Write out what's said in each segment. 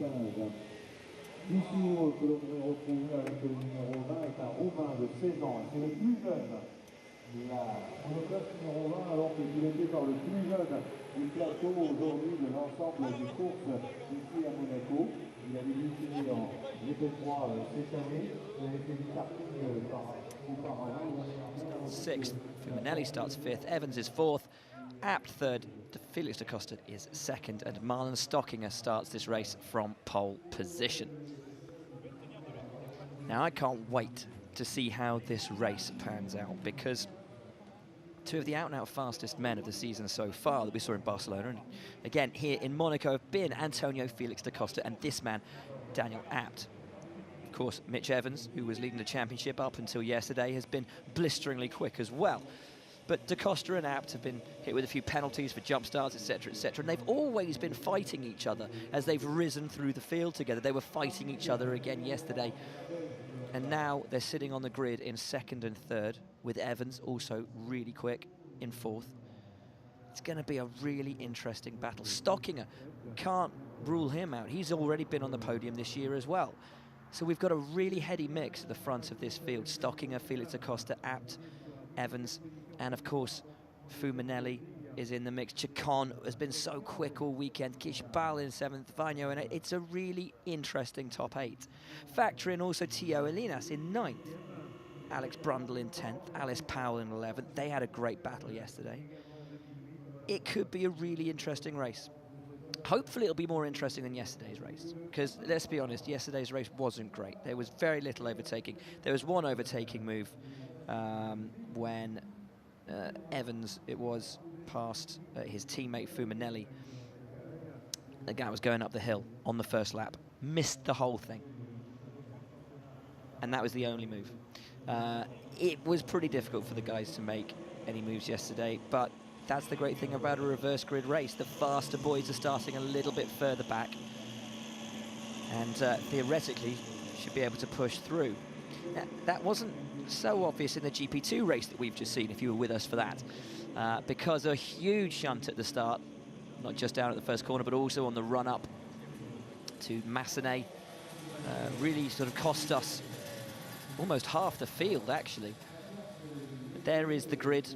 15. Toujours que l'on pourrait retrouver avec le numéro 20 est un Roumain de 16 ans. C'est le plus jeune. Monoplace numéro 20 alors qu'il était par le plus jeune du plateau aujourd'hui de l'ensemble des courses ici à Monaco. Il avait débuté en GP3 cette année. Il avait fait du karting auparavant. Sixth, Fuminelli starts fifth, Evans is fourth, Abt third, Felix da Costa is second, and Marlon Stockinger starts this race from pole position. Now I can't wait to see how this race pans out, because two of the out-and-out fastest men of the season so far that we saw in Barcelona, and again here in Monaco, have been Antonio Felix da Costa and this man, Daniel Abt. Of course, Mitch Evans, who was leading the championship up until yesterday, has been blisteringly quick as well. But da Costa and Abt have been hit with a few penalties for jump starts, etc., etc., and they've always been fighting each other as they've risen through the field together. They were fighting each other again yesterday, and now they're sitting on the grid in second and third, with Evans also really quick in fourth. It's going to be a really interesting battle. Stockinger, can't rule him out. He's already been on the podium this year as well. So we've got a really heady mix at the front of this field. Stockinger, Felix da Costa, Abt, Evans, and of course, Fuminelli is in the mix. Chacon has been so quick all weekend. Kishbal in 7th, Vagno in 8th. It's a really interesting top 8. Factor in also Tio Elinas in 9th. Alex Brundle in 10th, Alice Powell in 11th. They had a great battle yesterday. It could be a really interesting race. Hopefully it'll be more interesting than yesterday's race, because let's be honest, yesterday's race wasn't great. There was very little overtaking. There was one overtaking move when Evans, it was, past his teammate Fuminelli. The guy was going up the hill on the first lap, missed the whole thing. And that was the only move. It was pretty difficult for the guys to make any moves yesterday, but that's the great thing about a reverse grid race. The faster boys are starting a little bit further back, and theoretically should be able to push through. Now, that wasn't so obvious in the GP2 race that we've just seen, if you were with us for that, because a huge shunt at the start, not just down at the first corner, but also on the run-up to Massenet, really sort of cost us almost half the field, actually. But there is the grid,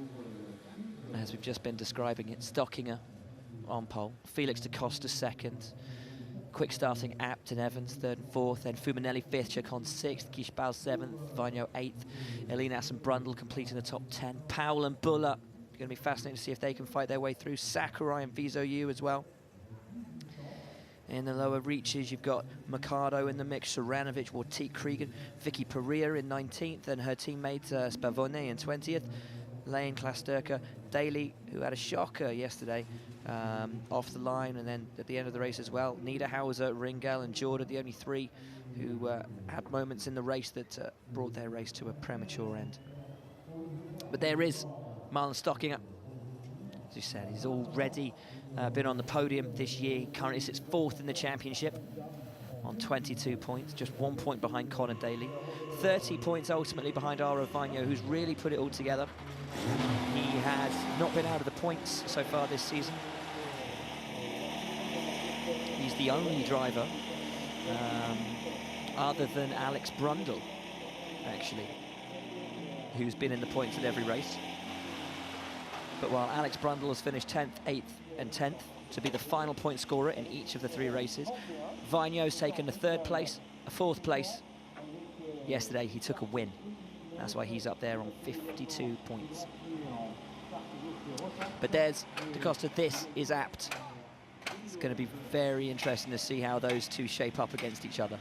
as we've just been describing it. Stockinger on pole, Felix da Costa second, quick starting Abt and Evans third and fourth, then Fuminelli fifth, Chacon sixth, Kishbal seventh, Vagno eighth, Elinas and Brundle completing the top 10. Powell and Buller, going to be fascinating to see if they can fight their way through. Sakurai and Vizoyu as well. In the lower reaches, you've got Mercado in the mix, Saranovic, Wartik, Cregan, Vicky Perea in 19th, and her teammate Spavone in 20th. Lane, Klasterka, Daly, who had a shocker yesterday, off the line, and then at the end of the race as well. Niederhauser, Ringel and Jordan, the only three who had moments in the race that brought their race to a premature end. But there is Marlon Stockinger. As you said, he's already been on the podium this year. He currently sits fourth in the championship on 22 points, just 1 point behind Connor Daly. 30 points ultimately behind Aro Vagno, who's really put it all together. He has not been out of the points so far this season. He's the only driver, other than Alex Brundle, actually, who's been in the points at every race. But while Alex Brundle has finished 10th, 8th and 10th to be the final point scorer in each of the three races, Vagno's taken a third place, a fourth place. Yesterday he took a win. That's why he's up there on 52 points. But there's da Costa, this is Abt. It's going to be very interesting to see how those two shape up against each other.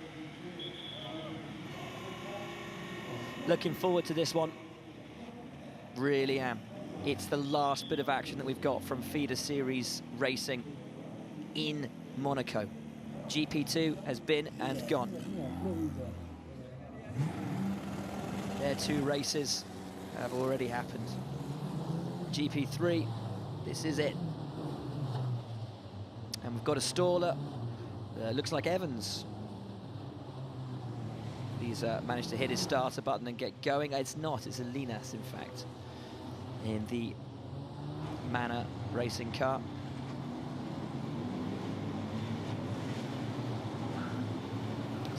Looking forward to this one. Really am. It's the last bit of action that we've got from feeder series racing in Monaco. GP2 has been and gone. Their two races have already happened. GP3, this is it. And we've got a staller. Looks like Evans. He's managed to hit his starter button and get going. It's not, it's Elinas, in fact, in the Manor racing car.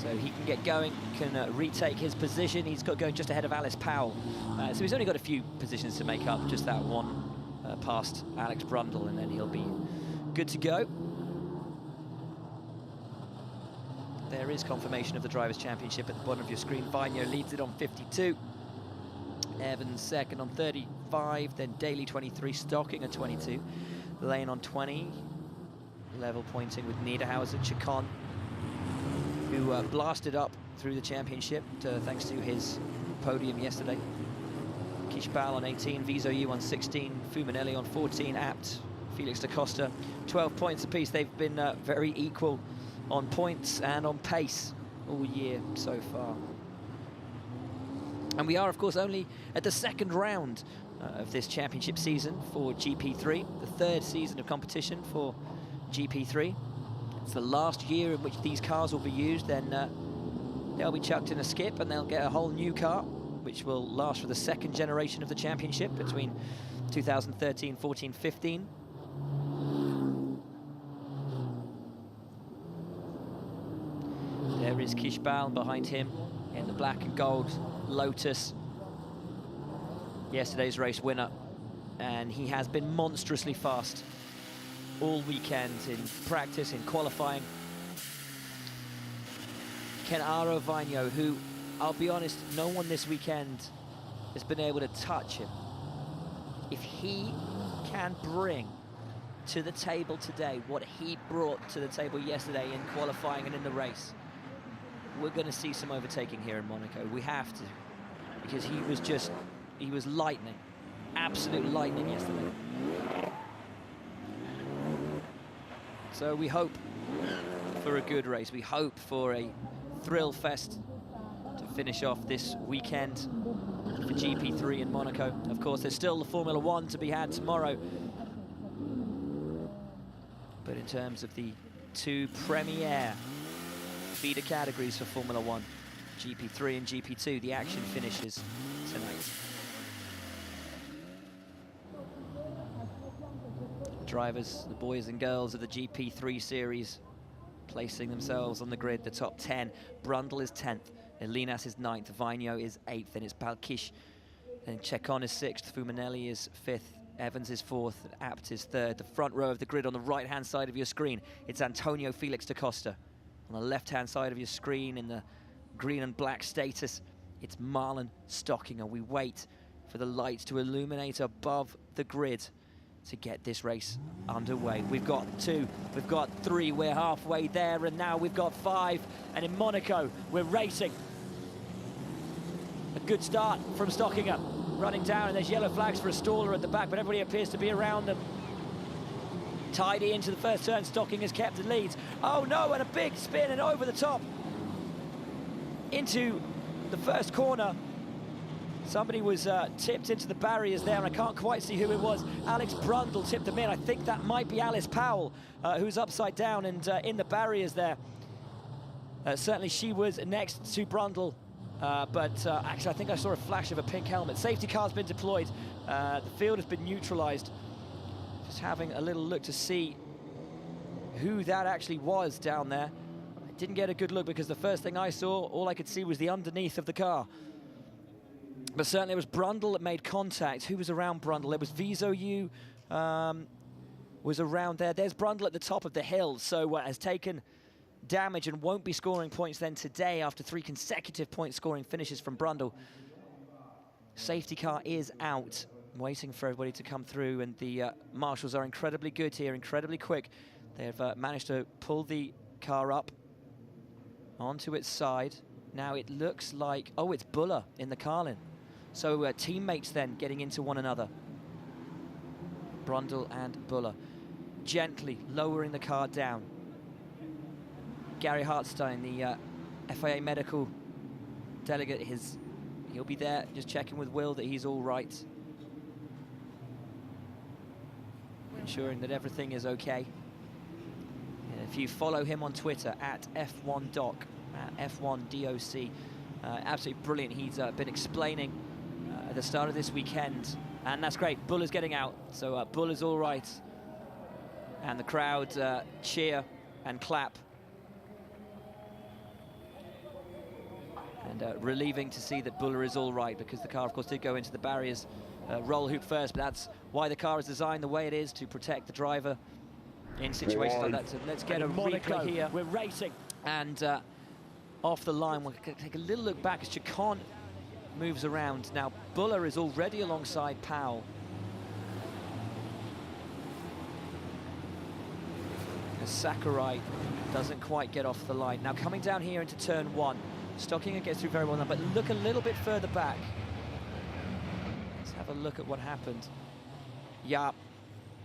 So he can get going, can retake his position. He's got going just ahead of Alice Powell. So he's only got a few positions to make up, just that one past Alex Brundle, and then he'll be good to go. There is confirmation of the Drivers' Championship at the bottom of your screen. Vigno leads it on 52. Evans second on 35, then Daly 23, Stockinger 22. Lane on 20. Level pointing with Niederhauser, Chacon, who blasted up through the championship thanks to his podium yesterday. Kishbal on 18, Vizoyu on 16, Fuminelli on 14, Abt, Felix da Costa, 12 points apiece. They've been very equal on points and on pace all year so far. And we are, of course, only at the second round of this championship season for GP3, the third season of competition for GP3. It's the last year in which these cars will be used, then they'll be chucked in a skip and they'll get a whole new car, which will last for the second generation of the championship between 2013, 14, 15. There is Kishbal behind him in the black and gold Lotus, yesterday's race winner, and he has been monstrously fast all weekend in practice, in qualifying. Kenaro Vigno, who, I'll be honest, no one this weekend has been able to touch him. If he can bring to the table today what he brought to the table yesterday in qualifying and in the race, we're going to see some overtaking here in Monaco. We have to, because he was lightning, absolute lightning yesterday. So we hope for a good race. We hope for a thrill fest to finish off this weekend for GP3 in Monaco. Of course, there's still the Formula One to be had tomorrow. But in terms of the two premier feeder categories for Formula One, GP3 and GP2, the action finishes tonight. Drivers, the boys and girls of the GP3 series, placing themselves on the grid, the top 10. Brundle is 10th, Elinas is 9th, Vigno is 8th, then it's Balkish, then Chacon is 6th, Fuminelli is 5th, Evans is 4th, and Abt is 3rd. The front row of the grid on the right-hand side of your screen, it's Antonio Felix da Costa. On the left-hand side of your screen, in the green and black status, it's Marlon Stockinger. We wait for the lights to illuminate above the grid to get this race underway. We've got 2, we've got 3, we're halfway there, and now we've got 5, and in Monaco, we're racing. A good start from Stockinger, running down, and there's yellow flags for a staller at the back, but everybody appears to be around them. Tidy into the first turn, Stockinger's kept the lead. Oh no, and a big spin and over the top into the first corner. Somebody was tipped into the barriers there, and I can't quite see who it was. Alex Brundle tipped them in. I think that might be Alice Powell, who's upside down and in the barriers there. Certainly she was next to Brundle, but actually I think I saw a flash of a pink helmet. Safety car's been deployed. The field has been neutralized. Just having a little look to see who that actually was down there. I didn't get a good look because the first thing I saw, all I could see was the underneath of the car. But certainly it was Brundle that made contact. Who was around Brundle? It was Vizoyu was around there. There's Brundle at the top of the hill, so has taken damage and won't be scoring points then today after 3 consecutive point scoring finishes from Brundle. Safety car is out, waiting for everybody to come through, and the marshals are incredibly good here, incredibly quick. They've managed to pull the car up onto its side. Now it looks like, oh, it's Buller in the Carlin. So teammates then getting into one another. Brundle and Buller gently lowering the car down. Gary Hartstein, the FIA medical delegate, he'll be there just checking with Will that he's all right. Ensuring that everything is okay. And if you follow him on Twitter, at F1Doc, at F1DOC, absolutely brilliant. He's been explaining at the start of this weekend, and that's great. Buller's getting out, so Buller's all right. And the crowd cheer and clap And relieving to see that Buller is all right, because the car, of course, did go into the barriers roll hoop first, but that's why the car is designed the way it is, to protect the driver in situations like that. So let's get a Monaco replay here. We're racing. And off the line, we'll take a little look back as Chacon moves around. Now, Buller is already alongside Powell. As Sakurai doesn't quite get off the line. Now, coming down here into turn 1, Stockinger gets through very well now, but look a little bit further back. Let's have a look at what happened. Yeah,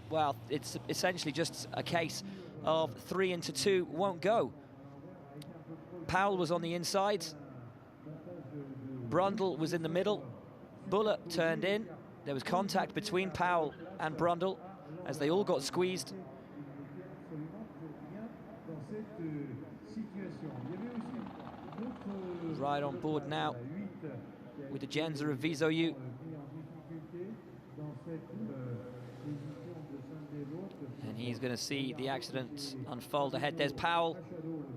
well, it's essentially just a case of 3 into 2 won't go. Powell was on the inside. Brundle was in the middle. Buller turned in. There was contact between Powell and Brundle as they all got squeezed. Right on board now with the Genza of Visoyu. And he's going to see the accident unfold ahead. There's Powell,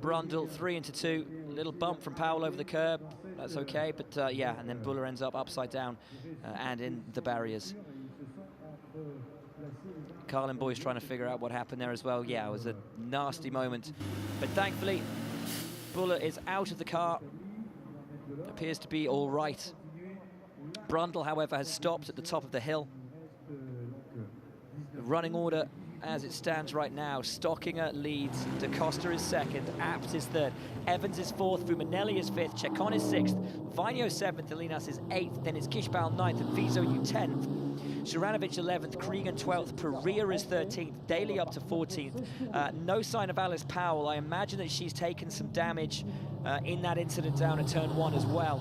Brundle, 3 into 2. A little bump from Powell over the curb. That's okay, but yeah, and then Buller ends up upside down and in the barriers. Carlin boys trying to figure out what happened there as well. Yeah, it was a nasty moment. But thankfully, Buller is out of the car. Appears to be all right. Brundle, however, has stopped at the top of the hill. The running order as it stands right now: Stockinger leads, Da Costa is second, Abt is third, Evans is fourth, Fumanelli is fifth, Chacon is sixth, Vainio seventh, Elinas is eighth, then it's Gishbal ninth and Visoyu 10th. Juranovic 11th, Cregan 12th, Pereira is 13th, Daly up to 14th. No sign of Alice Powell. I imagine that she's taken some damage in that incident down at turn 1 as well.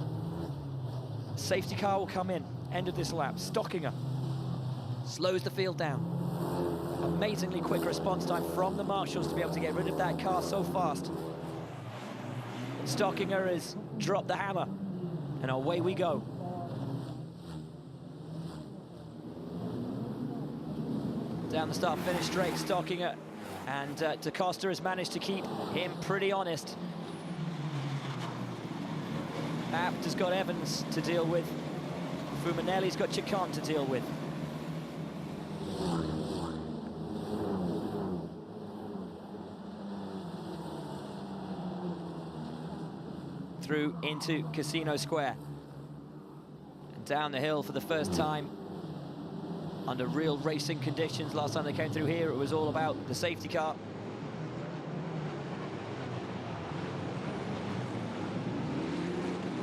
Safety car will come in, end of this lap. Stockinger slows the field down. Amazingly quick response time from the marshals to be able to get rid of that car so fast. Stockinger has dropped the hammer, and away we go. Down the start-finish straight, Stockinger, and Da Costa has managed to keep him pretty honest. Abt has got Evans to deal with. Fumanelli's got Chacon to deal with. Through into Casino Square. And down the hill for the first time under real racing conditions. Last time they came through here, it was all about the safety car.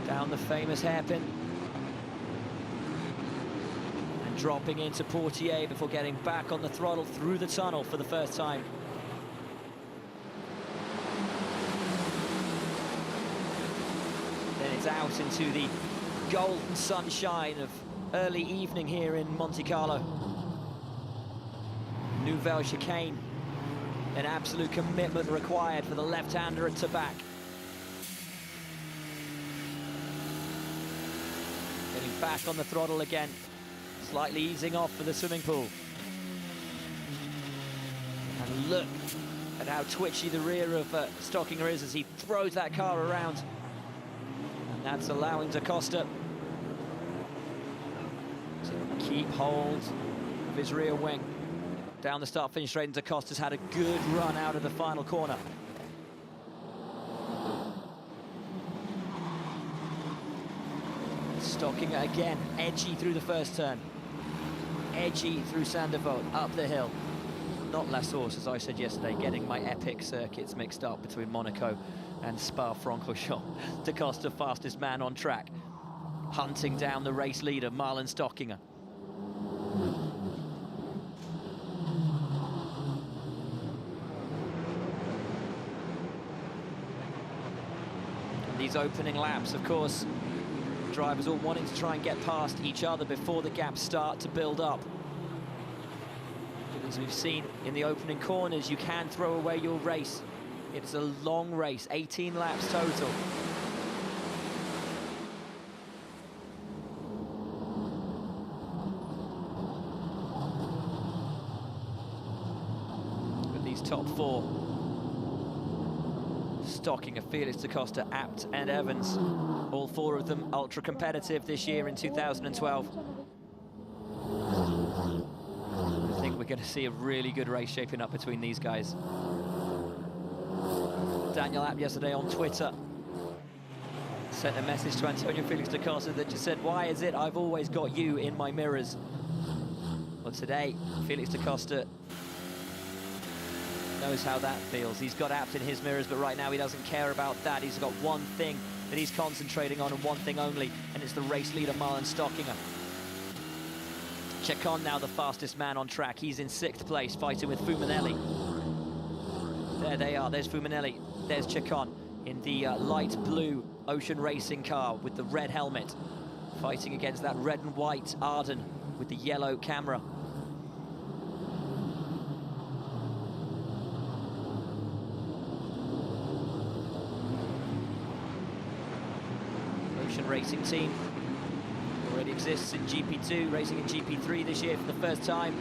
Down the famous hairpin. And dropping into Portier before getting back on the throttle through the tunnel for the first time. Then it's out into the golden sunshine of early evening here in Monte Carlo. Nouvelle chicane. An absolute commitment required for the left-hander at Tabac. Getting back on the throttle again. Slightly easing off for the swimming pool. And look at how twitchy the rear of Stockinger is as he throws that car around. And that's allowing Da Costa to keep hold of his rear wing. Down the start-finish straight, and Da Costa's had a good run out of the final corner. Stockinger again, edgy through the first turn. Edgy through Sandoval, up the hill. Not La Source, as I said yesterday, getting my epic circuits mixed up between Monaco and Spa-Francorchamps. Da Costa, fastest man on track, hunting down the race leader, Marlon Stockinger. These opening laps, of course, drivers all wanting to try and get past each other before the gaps start to build up. But as we've seen in the opening corners, you can throw away your race. It's a long race, 18 laps total. But these top four Stockinger, Felix da Costa, Abt and Evans, all four of them ultra competitive this year in 2012. I think we're going to see a really good race shaping up between these guys. Daniel Abt yesterday on Twitter sent a message to Antonio Felix da Costa that just said, "Why is it I've always got you in my mirrors?" Well, today, Felix da Costa knows how that feels. He's got Abt in his mirrors, but right now he doesn't care about that. He's got one thing that he's concentrating on, and one thing only, and it's the race leader, Marlon Stockinger. Chacon now the fastest man on track. He's in 6th place, fighting with Fumanelli. There they are, there's Fumanelli, there's Chacon in the light blue Ocean Racing car with the red helmet, fighting against that red and white Arden with the yellow camera. Ocean Racing team already exists in GP2, racing in GP3 this year for the first time.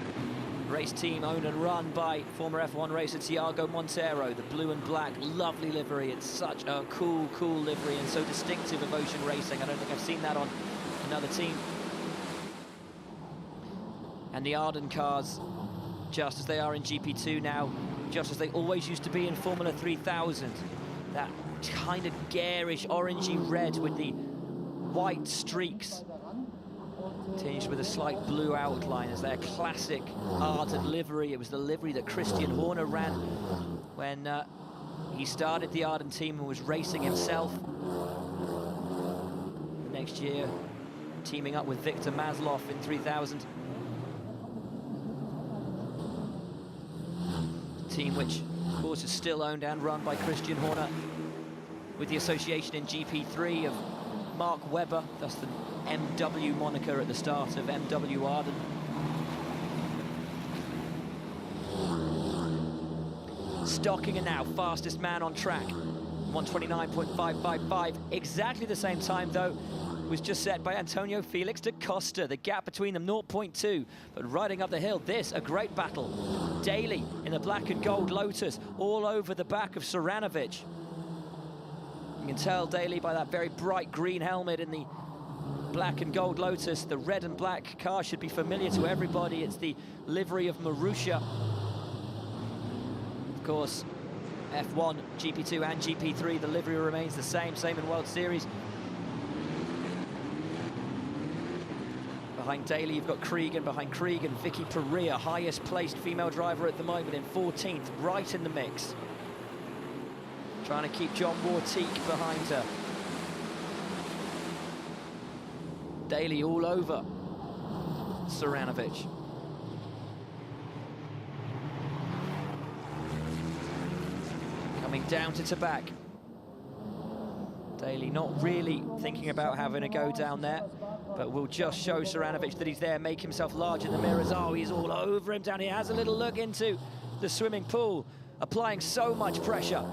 Race team owned and run by former F1 racer Thiago Monteiro. The blue and black, lovely livery. It's such a cool livery and so distinctive of Ocean Racing. I don't think I've seen that on another team. And the Arden cars, just as they are in GP2 now, just as they always used to be in Formula 3000. That kind of garish orangey red with the white streaks, tinged with a slight blue outline as their classic Arden livery. It was the livery that Christian Horner ran when he started the Arden team and was racing himself. The next year, teaming up with Victor Maslow in 3000. Team which, of course, is still owned and run by Christian Horner, with the association in GP3 of Mark Webber, thus the MW moniker at the start of MW Arden. Stockinger now, fastest man on track, 129.555. Exactly the same time, though, was just set by Antonio Felix da Costa. The gap between them, 0.2. But riding up the hill, this, a great battle. Daly in the black and gold Lotus, all over the back of Saranovic. You can tell Daly by that very bright green helmet in the black and gold Lotus. The red and black car should be familiar to everybody. It's the livery of Marussia. Of course, F1, GP2 and GP3, the livery remains the same in World Series. Behind Daly, you've got Cregan. Behind Cregan, Vicky Perea, highest placed female driver at the moment in 14th, right in the mix. Trying to keep John Wartique behind her. Daly all over Saranovic. Coming down to Tabak. Daly not really thinking about having a go down there, but will just show Saranovic that he's there, make himself large in the mirrors. Oh, he's all over him down here. Has a little look into the swimming pool, applying so much pressure.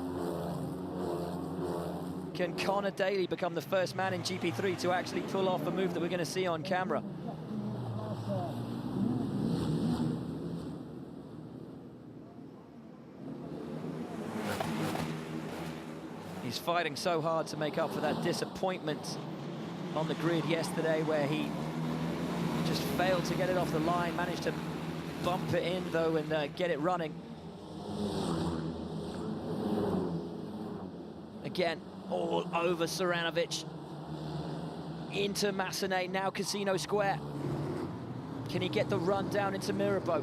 Can Connor Daly become the first man in GP3 to actually pull off a move that we're going to see on camera? He's fighting so hard to make up for that disappointment on the grid yesterday, where he just failed to get it off the line, managed to bump it in though and get it running. Again, all over Saranovic, into Massenet, now Casino Square. Can he get the run down into Mirabeau?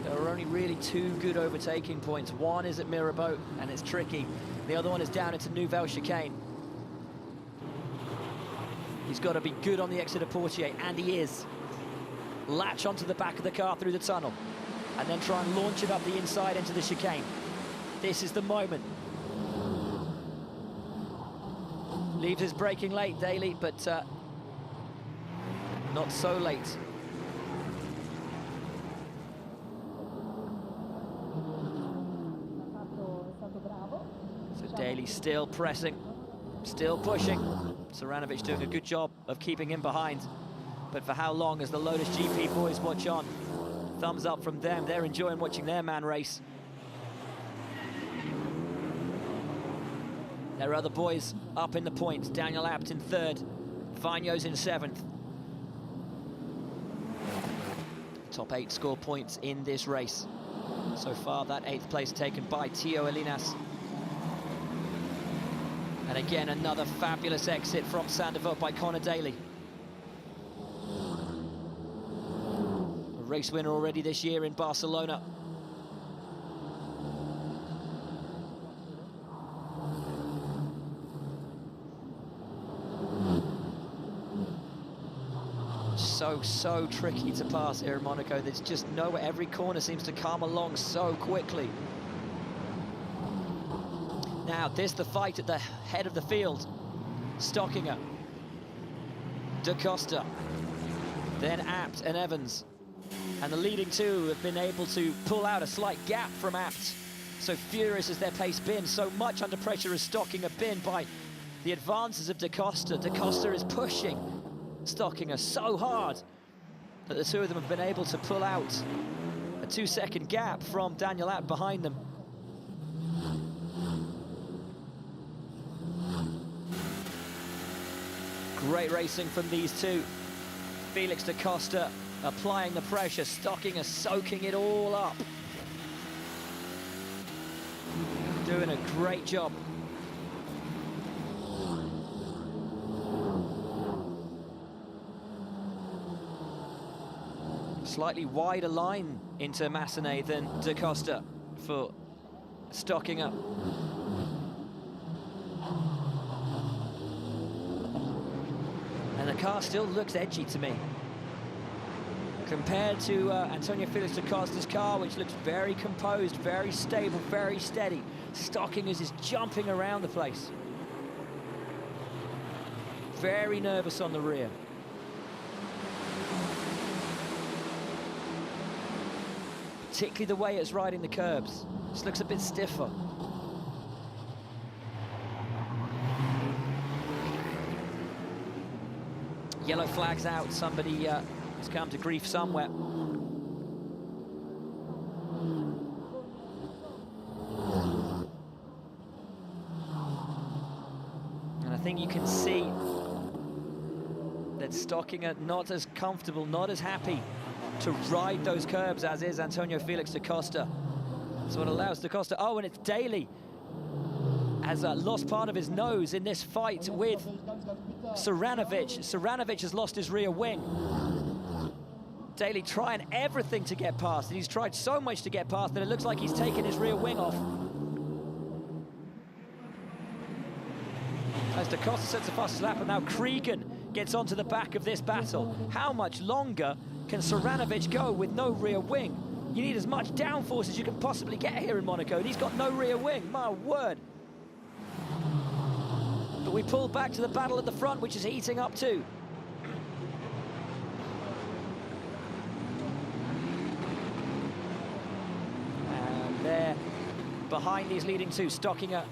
There are only really two good overtaking points. One is at Mirabeau, and it's tricky. The other one is down into Nouvelle Chicane. He's got to be good on the exit of Portier, and he is. Latch onto the back of the car through the tunnel, and then try and launch it up the inside into the chicane. This is the moment. Leaves his braking late, Daly, but not so late. So Daly still pressing, still pushing. Saranovic doing a good job of keeping him behind. But for how long as the Lotus GP boys watch on? Thumbs up from them. They're enjoying watching their man race. There are other boys up in the points. Daniel Abt in third. Vigno's in seventh. Top 8 score points in this race. So far, that 8th place taken by Tio Elinas. And again, another fabulous exit from Sandervoort by Connor Daly. A race winner already this year in Barcelona. So tricky to pass here in Monaco. There's just nowhere. Every corner seems to come along so quickly. Now, this the fight at the head of the field. Stockinger, Da Costa, then Abt and Evans. And the leading two have been able to pull out a slight gap from Abt. So furious has their pace been, so much under pressure has Stockinger been by the advances of Da Costa. Da Costa is pushing Stockinger so hard that the two of them have been able to pull out a 2-second gap from Daniel Abt behind them. Great racing from these two. Felix Da Costa applying the pressure, Stockinger soaking it all up. Doing a great job. Slightly wider line into Massenet than Da Costa for Stockinger. And the car still looks edgy to me. Compared to Antonio Felix Da Costa's car, which looks very composed, very stable, very steady. Stockinger's is jumping around the place. Very nervous on the rear. Particularly the way it's riding the curbs. Just looks a bit stiffer. Yellow flags out. Somebody has come to grief somewhere. And I think you can see that Stockinger not as comfortable, not as happy to ride those curbs as is Antonio Felix Da Costa. So it allows Da Costa. Oh, and it's Daly has lost part of his nose in this fight with Saranovic. Saranovic has lost his rear wing. Daly trying everything to get past, and he's tried so much to get past that it looks like he's taken his rear wing off. As Da Costa sets the fastest lap, and now Cregan gets onto the back of this battle. How much longer can Saranovic go with no rear wing? You need as much downforce as you can possibly get here in Monaco, and he's got no rear wing, my word. But we pull back to the battle at the front, which is heating up too. And there, behind these leading two, Stockinger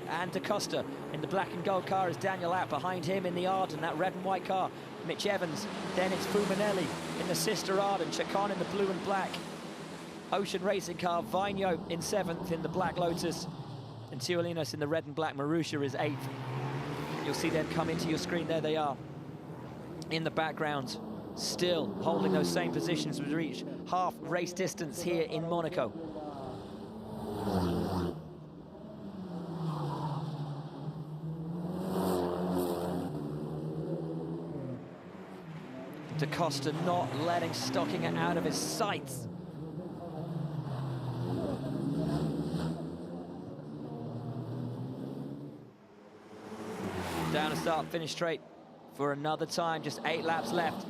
and Da Costa. In the black and gold car is Daniel Abt. Behind him in the Arden, that red and white car, Mitch Evans. Then it's Fumanelli in the sister Arden. Chacon in the blue and black Ocean Racing car. Vigno in 7th in the black Lotus. And Tiolinos in the red and black Marussia is 8th. You'll see them come into your screen. There they are in the background, still holding those same positions as we reach half race distance here in Monaco. Da Costa not letting Stockinger out of his sights. Down to start, finish straight for another time. Just 8 laps left.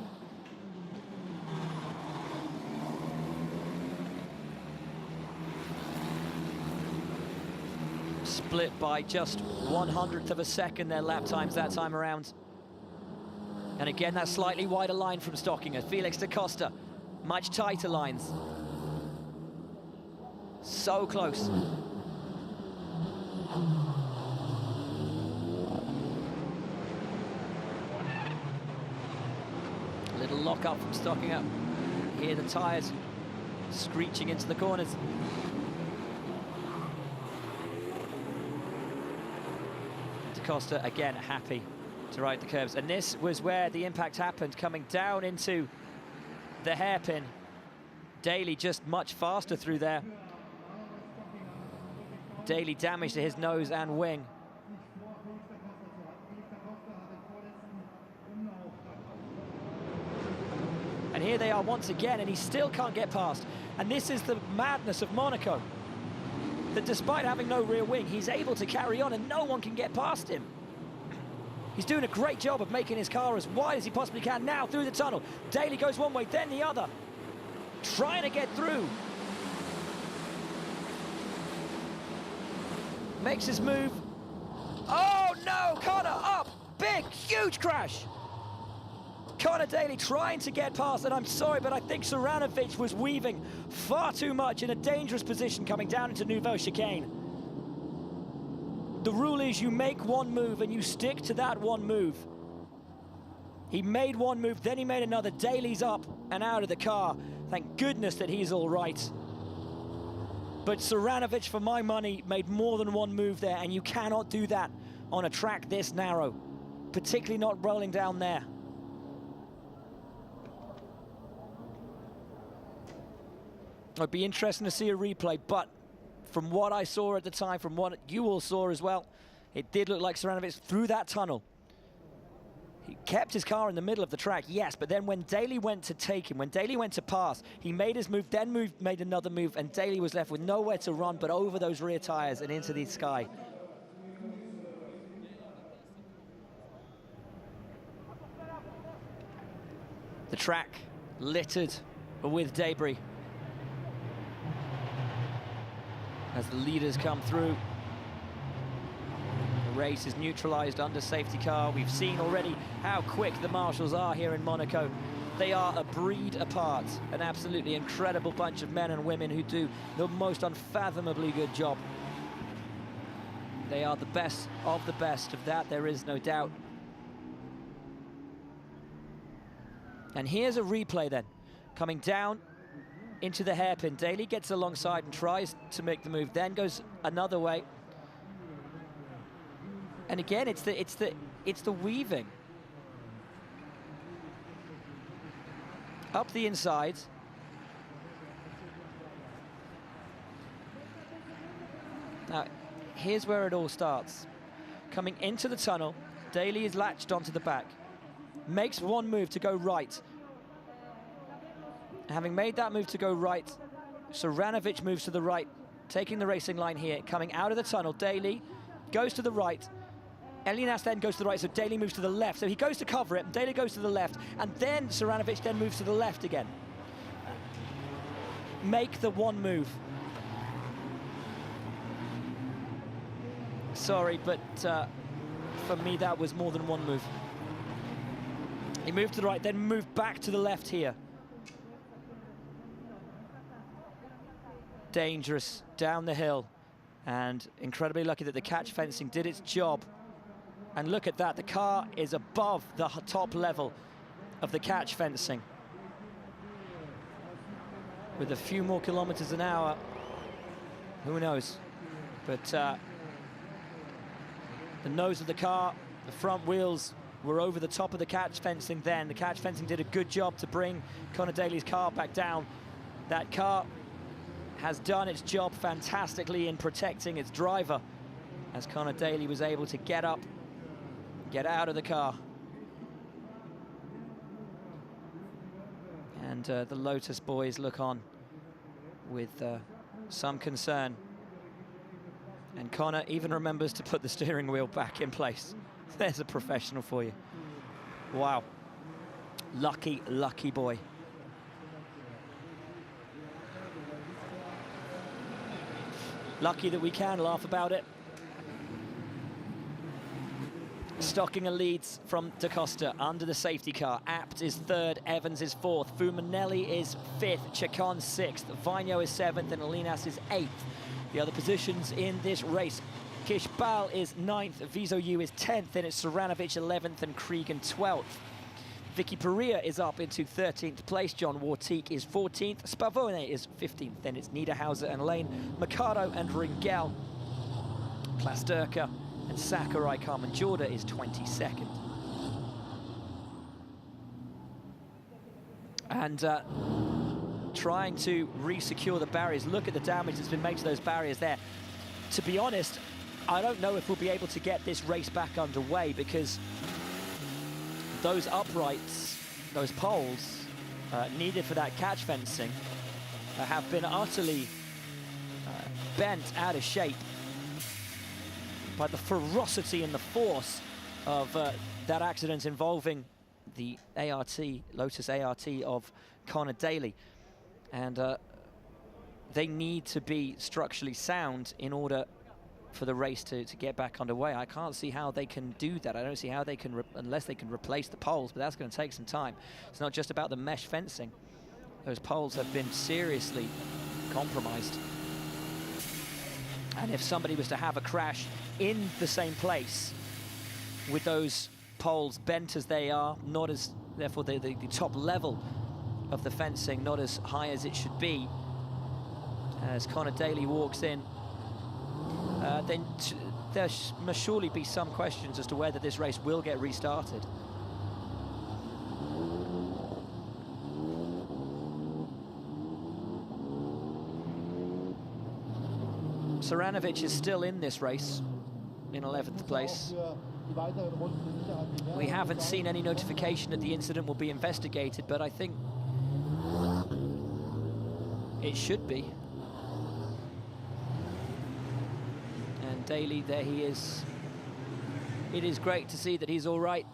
Split by just 1/100th of a second, their lap times that time around. And again, that slightly wider line from Stockinger. Felix Da Costa, much tighter lines. So close. A Little lock up from Stockinger. Hear the tyres screeching into the corners. Costa again happy to ride the curves, and this was where the impact happened, coming down into the hairpin. Daly just much faster through there. Daly damage to his nose and wing. And here they are once again, and he still can't get past. And this is the madness of Monaco, that despite having no rear wing, he's able to carry on and no one can get past him. He's doing a great job of making his car as wide as he possibly can. Now through the tunnel, Daly goes one way, then the other, trying to get through. Makes his move. Oh no, Connor up, big, huge crash. Connor Daly trying to get past, and I'm sorry, but I think Saranovic was weaving far too much in a dangerous position coming down into Nouveau Chicane. The rule is you make one move and you stick to that one move. He made one move, then he made another. Daly's up and out of the car. Thank goodness that he's all right. But Saranovic, for my money, made more than one move there, and you cannot do that on a track this narrow, particularly not rolling down there. It'd be interesting to see a replay, but from what I saw at the time, from what you all saw as well, it did look like Saranovic through that tunnel. He kept his car in the middle of the track, yes, but then when Daly went to take him, when Daly went to pass, he made his move, then made another move, and Daly was left with nowhere to run but over those rear tyres and into the sky. The track littered with debris as the leaders come through. The race is neutralized under safety car. We've seen already how quick the marshals are here in Monaco. They are a breed apart, an absolutely incredible bunch of men and women who do the most unfathomably good job. They are the best of that there is no doubt. And here's a replay then, coming down into the hairpin. Daly gets alongside and tries to make the move, then goes another way. And again, it's the weaving up the inside. Now, here's where it all starts. Coming into the tunnel, Daly is latched onto the back, makes one move to go right. Having made that move to go right, Saranovic moves to the right, taking the racing line here. Coming out of the tunnel, Daly goes to the right. Elinas then goes to the right, so Daly moves to the left. So he goes to cover it, Daly goes to the left, and then Saranovic then moves to the left again. Make the one move. Sorry, but for me that was more than one move. He moved to the right, then moved back to the left here. Dangerous down the hill, and incredibly lucky that the catch fencing did its job. And look at that, the car is above the top level of the catch fencing. With a few more kilometers an hour, who knows? But the nose of the car, the front wheels were over the top of the catch fencing then. The catch fencing did a good job to bring Connor Daly's car back down. That car has done its job fantastically in protecting its driver, as Connor Daly was able to get up, get out of the car. And the Lotus boys look on with some concern. And Connor even remembers to put the steering wheel back in place. There's a professional for you. Wow. Lucky, lucky boy. Lucky that we can laugh about it. Stockinger leads from Da Costa under the safety car. Abt is third, Evans is fourth, Fumanelli is fifth, Chacon sixth, Vigno is seventh, and Elinas is eighth. The other positions in this race: Kishbal is ninth, Vizoyu is 10th, and it's Saranovic 11th and Cregan 12th. Vicky Perea is up into 13th place. John Wartique is 14th. Spavone is 15th. Then it's Niederhauser and Lane, Mercado and Ringel. Plasterka and Sakurai Carmen Jorda is 22nd. And trying to re-secure the barriers. Look at the damage that's been made to those barriers there. To be honest, I don't know if we'll be able to get this race back underway, because those uprights, those poles needed for that catch fencing have been utterly bent out of shape by the ferocity and the force of that accident involving the ART, Lotus ART of Connor Daly. And they need to be structurally sound in order for the race to get back underway. I can't see how they can do that. I don't see how they can, unless they can replace the poles, but that's going to take some time. It's not just about the mesh fencing. Those poles have been seriously compromised. And if somebody was to have a crash in the same place with those poles bent as they are, not as, therefore the top level of the fencing not as high as it should be, as Connor Daly walks in, then there must surely be some questions as to whether this race will get restarted. Saranovic is still in this race in 11th place. We haven't seen any notification that the incident will be investigated, but I think it should be. And Daly, there he is. It is great to see that he's all right,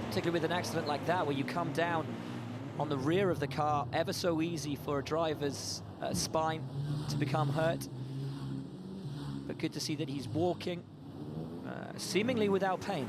particularly with an accident like that, where you come down on the rear of the car, ever so easy for a driver's spine to become hurt. But good to see that he's walking, seemingly without pain.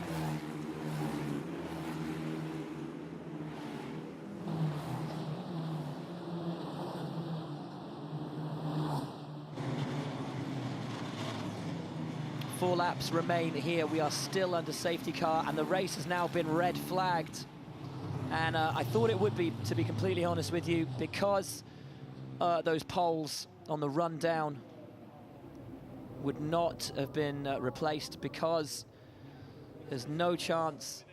Four laps remain here. We are still under safety car, and the race has now been red flagged. And I thought it would be, to be completely honest with you, because those poles on the run down would not have been replaced, because there's no chance.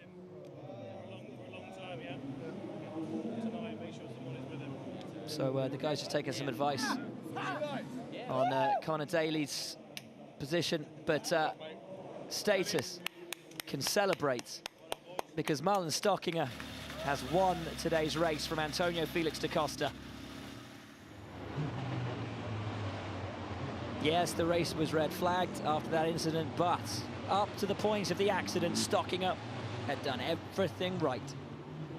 So the guys just taking some advice on Connor Daly's position, but Status can celebrate because Marlon Stockinger has won today's race from Antonio Felix da Costa. Yes, the race was red flagged after that incident, but up to the point of the accident, Stockinger had done everything right.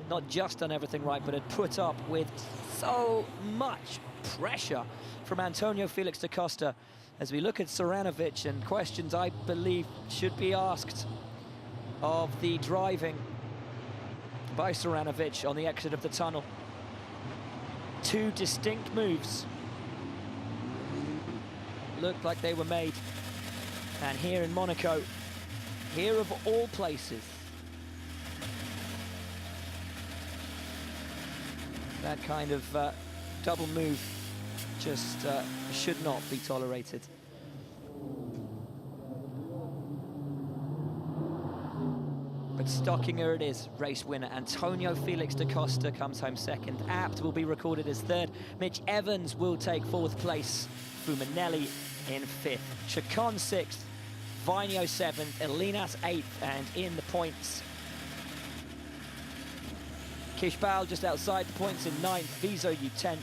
Not just done everything right, but had put up with so much pressure from Antonio Felix da Costa. As we look at Saranovic, and questions I believe should be asked of the driving by Saranovic on the exit of the tunnel. Two distinct moves looked like they were made. And here in Monaco, here of all places, that kind of double move just should not be tolerated. But Stockinger it is, race winner. Antonio Felix da Costa comes home second. Abt will be recorded as third. Mitch Evans will take fourth place. Fumanelli in fifth. Chacon sixth. Vinio seventh. Elinas eighth. And in the points, Kishbal just outside the points in ninth. Viso you 10th.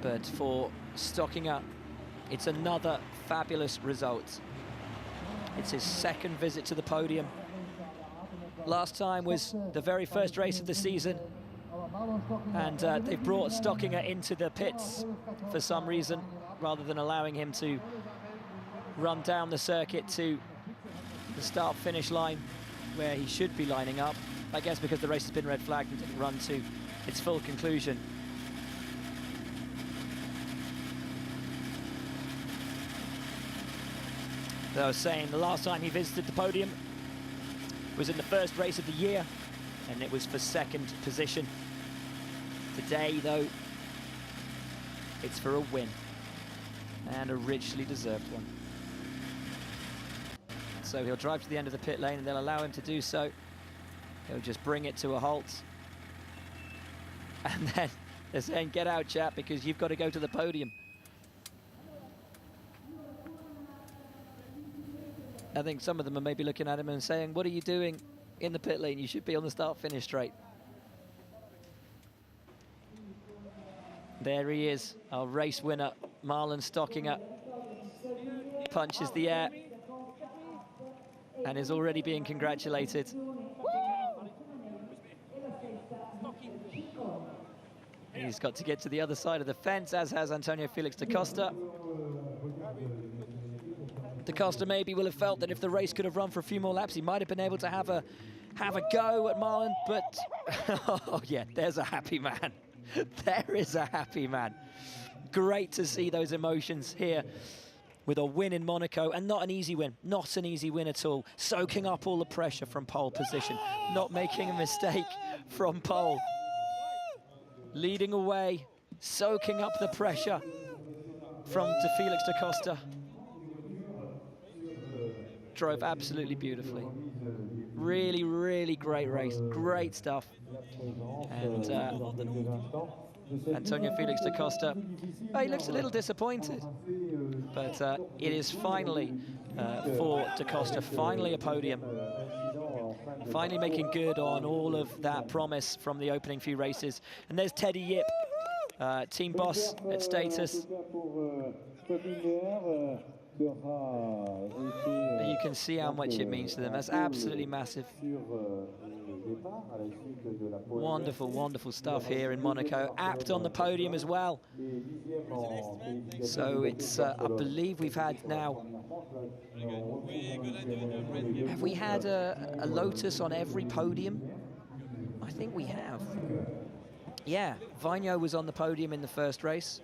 But for Stockinger, it's another fabulous result. It's his second visit to the podium. Last time was the very first race of the season, and they've brought Stockinger into the pits for some reason, rather than allowing him to run down the circuit to the start-finish line where he should be lining up. I guess because the race has been red flagged and didn't run to its full conclusion. I was saying, the last time he visited the podium was in the first race of the year, and it was for second position. Today, though, it's for a win, and a richly deserved one. So he'll drive to the end of the pit lane, and they'll allow him to do so. He'll just bring it to a halt. And then they're saying, get out, chap, because you've got to go to the podium. I think some of them are maybe looking at him and saying, what are you doing in the pit lane? You should be on the start-finish straight. There he is, our race winner, Marlon Stockinger. Punches the air and is already being congratulated. He's got to get to the other side of the fence, as has Antonio Felix da Costa. Da Costa maybe will have felt that if the race could have run for a few more laps, he might have been able to have a go at Marlon, but oh yeah, there's a happy man. There is a happy man. Great to see those emotions here with a win in Monaco, and not an easy win, not an easy win at all. Soaking up all the pressure from pole position, not making a mistake from pole. Leading away, soaking up the pressure from Felix da Costa. Drove absolutely beautifully. Really, really great race, great stuff. And Antonio Felix da Costa, he looks a little disappointed, but it is finally for da Costa, finally a podium. Finally making good on all of that promise from the opening few races. And there's Teddy Yip, team boss at Status. You can see how much it means to them. That's absolutely massive. Wonderful, wonderful stuff here in Monaco. Apt on the podium as well. So it's, I believe we've had now... Have we had a Lotus on every podium? I think we have. Yeah, Vigno was on the podium in the first race.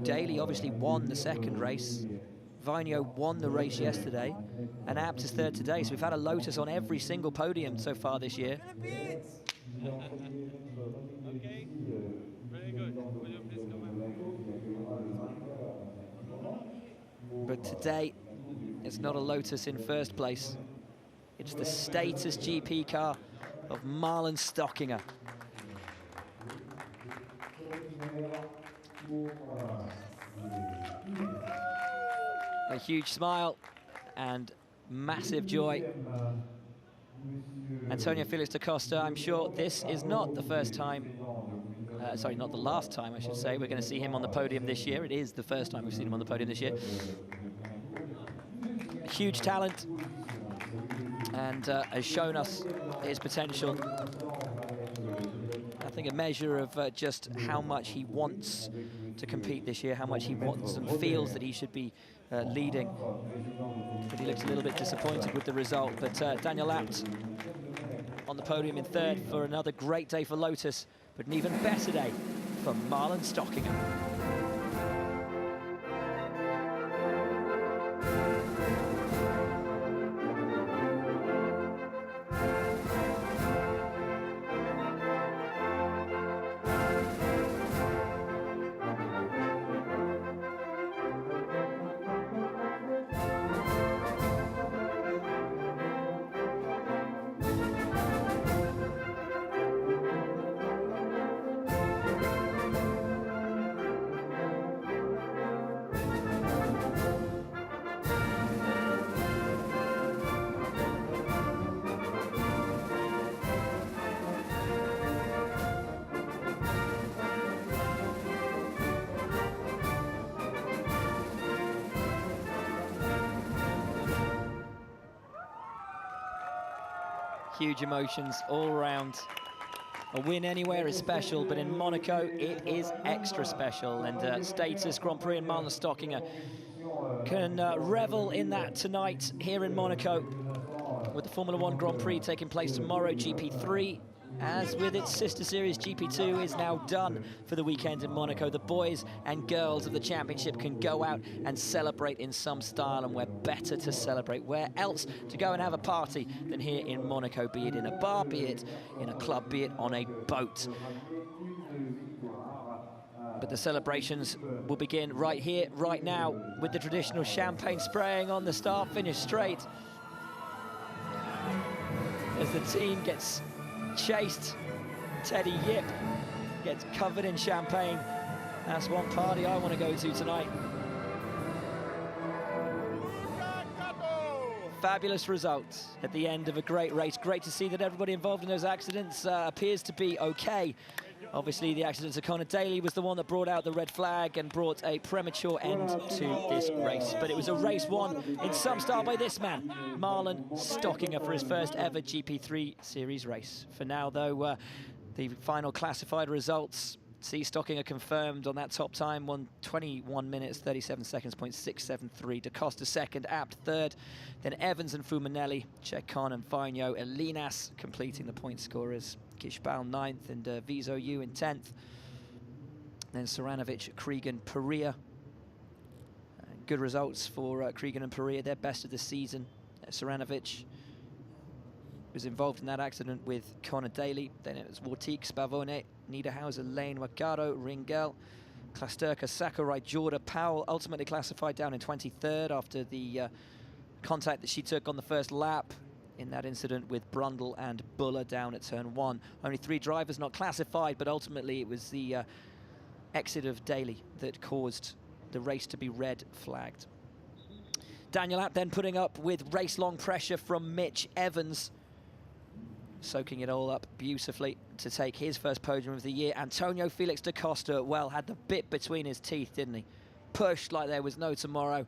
Daly obviously won the second race. Vigno won the race yesterday, and Apt is third today. So we've had a Lotus on every single podium so far this year. But today, it's not a Lotus in first place. It's the Status GP car of Marlon Stockinger. A huge smile and massive joy. Antonio Felix da Costa, I'm sure this is not the first time, sorry, not the last time, I should say. We're going to see him on the podium this year. It is the first time we've seen him on the podium this year. Huge talent, and has shown us his potential. I think a measure of just how much he wants to compete this year, how much he wants and feels that he should be leading. But he looks a little bit disappointed with the result. But Daniel Apt on the podium in third for another great day for Lotus, but an even better day for Marlon Stockinger. Huge emotions all around. A win anywhere is special, but in Monaco it is extra special. And Status Grand Prix and Marlon Stockinger can revel in that tonight here in Monaco, with the Formula 1 Grand Prix taking place tomorrow, GP3 as with its sister series, GP2 is now done for the weekend in Monaco. The boys and girls of the championship can go out and celebrate in some style, and where better to celebrate, where else to go and have a party than here in Monaco, be it in a bar, be it in a club, be it on a boat. But the celebrations will begin right here, right now, with the traditional champagne spraying on the start-finish straight, as the team gets chased. Teddy Yip gets covered in champagne. That's one party I want to go to tonight. Fabulous results at the end of a great race. Great to see that everybody involved in those accidents appears to be okay. Obviously, the accident to Connor Daly was the one that brought out the red flag and brought a premature end to this race. But it was a race won in some style by this man, Marlon Stockinger, for his first ever GP3 series race. For now, though, the final classified results see Stockinger confirmed on that top time, won 21 minutes, 37 seconds, .673. Da Costa second, Abt third. Then Evans and Fumanelli, Chekon and Faino, Elinas completing the point scorers. Kishbal 9th and Viso Yu in 10th. Then Saranovic, Cregan, Perea. Good results for Cregan and Perea, their best of the season. Saranovic was involved in that accident with Connor Daly. Then it was Wartique, Spavone, Niederhauser, Lane, Wakado, Ringel, Klasterka, Sakurai, Jorda, Powell, ultimately classified down in 23rd after the contact that she took on the first lap in that incident with Brundle and Buller down at turn 1. Only 3 drivers not classified, but ultimately it was the exit of Daly that caused the race to be red flagged. Daniel Abt then putting up with race-long pressure from Mitch Evans, soaking it all up beautifully to take his first podium of the year. Antonio Felix da Costa, well, had the bit between his teeth, didn't he? Pushed like there was no tomorrow.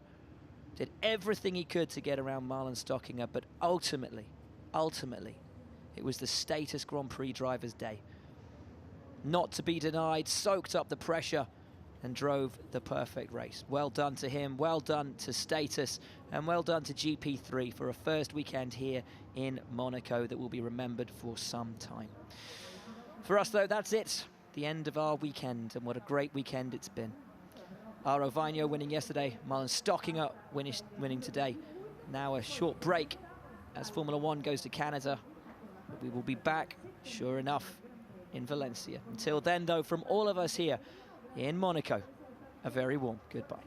Did everything he could to get around Marlon Stockinger, but ultimately, it was the Status Grand Prix driver's day. Not to be denied, soaked up the pressure and drove the perfect race. Well done to him, well done to Status, and well done to GP3 for a first weekend here in Monaco that will be remembered for some time. For us, though, that's it. The end of our weekend, and what a great weekend it's been. Aro Vaino winning yesterday, Marlon Stockinger winning today. Now a short break as Formula One goes to Canada. We will be back, sure enough, in Valencia. Until then, though, from all of us here in Monaco, a very warm goodbye.